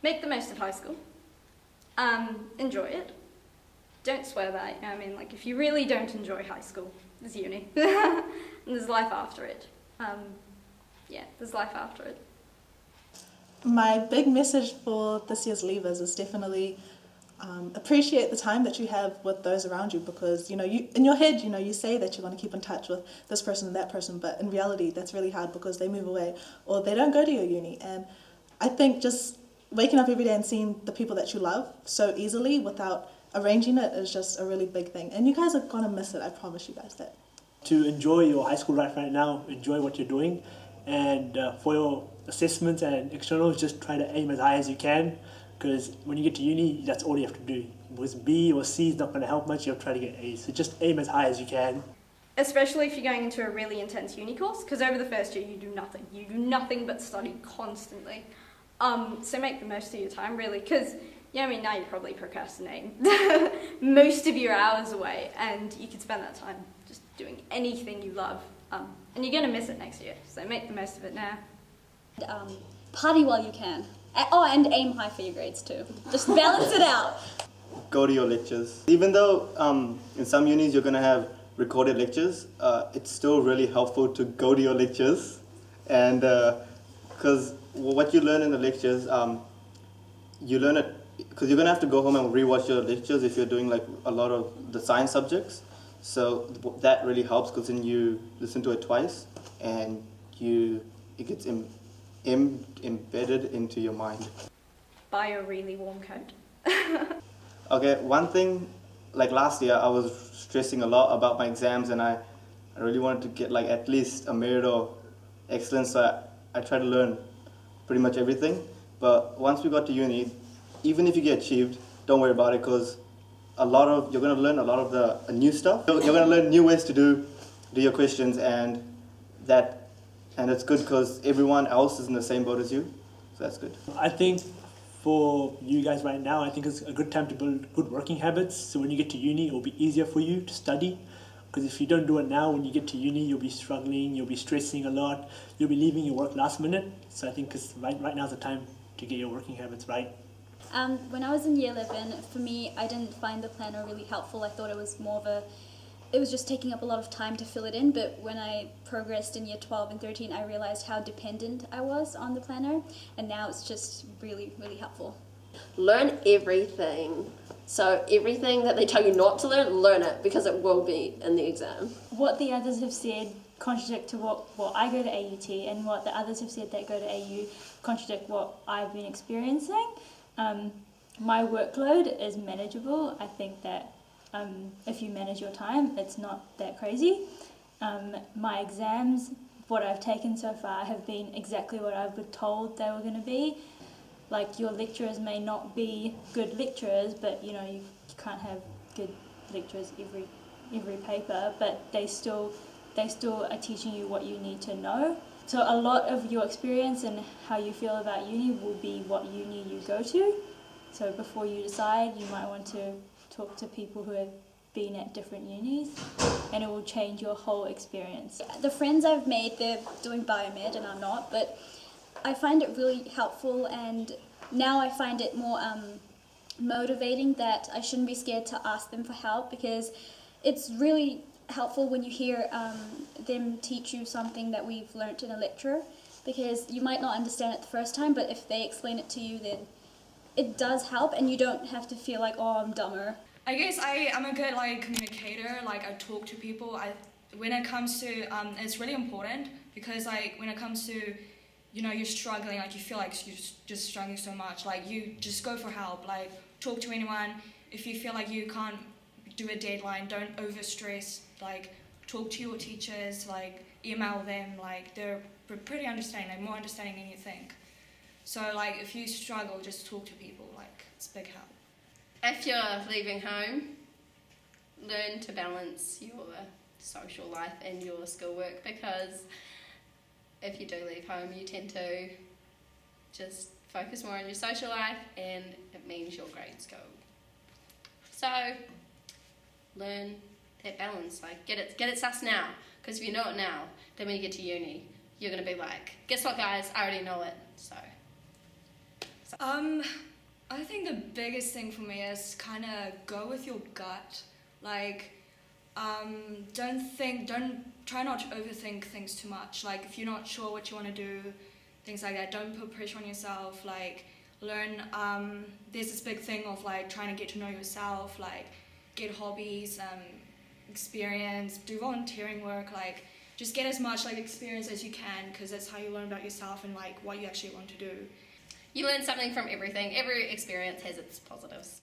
Make the most of high school. Enjoy it. Don't swear by it, you know what I mean? Like, if you really don't enjoy high school, there's uni. And there's life after it. Yeah, there's life after it. My big message for this year's leavers is definitely appreciate the time that you have with those around you, because you in your head you say that you want to keep in touch with this person and that person, but in reality that's really hard because they move away or they don't go to your uni. And I think just waking up every day and seeing the people that you love so easily without arranging it is just a really big thing, and you guys are gonna miss it, I promise you guys that. To enjoy your high school life right now, enjoy what you're doing, and for your assessments and externals, just try to aim as high as you can, because when you get to uni, that's all you have to do. With B or C is not going to help much, you have to try to get A's, so just aim as high as you can. Especially if you're going into a really intense uni course, because over the first year you do nothing but study constantly. So make the most of your time, really, because now you're probably procrastinating most of your hours away, and you could spend that time just doing anything you love, and you're going to miss it next year, so make the most of it now. Party while you can. And aim high for your grades too. Just balance it out. Go to your lectures. Even though in some unis you're going to have recorded lectures, it's still really helpful to go to your lectures, and because what you learn in the lectures, you learn it because you're going to have to go home and rewatch your lectures if you're doing like a lot of the science subjects. So that really helps, because then you listen to it twice and it gets embedded into your mind. Buy a really warm coat. Okay, one thing, like last year I was stressing a lot about my exams, and I really wanted to get like at least a merit or excellence, so I tried to learn pretty much everything. But once we got to uni, even if you get achieved, don't worry about it, because you're going to learn a lot of the new stuff. You're going to learn new ways to do your questions, and it's good because everyone else is in the same boat as you, so that's good. I think for you guys right now, I think it's a good time to build good working habits, so when you get to uni, it will be easier for you to study. Because if you don't do it now, when you get to uni, you'll be struggling, you'll be stressing a lot, you'll be leaving your work last minute. So I think right now is the time to get your working habits right. When I was in year 11, for me, I didn't find the planner really helpful. I thought it was it was just taking up a lot of time to fill it in, but when I progressed in year 12 and 13, I realized how dependent I was on the planner, and now it's just really, really helpful. Learn everything. So everything that they tell you not to learn it, because it will be in the exam. What the others have said contradict to what I go to AUT, and what the others have said that go to AU contradict what I've been experiencing. My workload is manageable. I think that if you manage your time, it's not that crazy. My exams, what I've taken so far, have been exactly what I was told they were going to be. Like, your lecturers may not be good lecturers, but you can't have good lecturers every paper, but they still are teaching you what you need to know. So a lot of your experience and how you feel about uni will be what uni you go to. So before you decide, you might want to talk to people who have been at different unis, and it will change your whole experience. The friends I've made, they're doing biomed and I'm not, but I find it really helpful, and now I find it more motivating that I shouldn't be scared to ask them for help, because it's really helpful when you hear them teach you something that we've learnt in a lecture, because you might not understand it the first time, but if they explain it to you, then it does help, and you don't have to feel like, oh, I'm dumber. I guess I'm a good communicator. I talk to people. When it comes to it's really important, because when it comes to you're struggling, you feel like you're just struggling so much, you just go for help, talk to anyone. If you feel like you can't do a deadline, don't overstress, talk to your teachers, email them, they're pretty understanding, more understanding than you think. So if you struggle, just talk to people, it's a big help. If you're leaving home, learn to balance your social life and your schoolwork, because if you do leave home, you tend to just focus more on your social life, and it means your grades go. So learn that balance, get it sus now, because if you know it now, then when you get to uni, you're going to be like, guess what guys, I already know it, so I think the biggest thing for me is kind of go with your gut. Like, don't try not to overthink things too much. Like, if you're not sure what you want to do, things like that, don't put pressure on yourself. Like, learn, there's this big thing of like trying to get to know yourself, like get hobbies, experience, do volunteering work, like just get as much like experience as you can, because that's how you learn about yourself and like what you actually want to do. You learn something from everything. Every experience has its positives.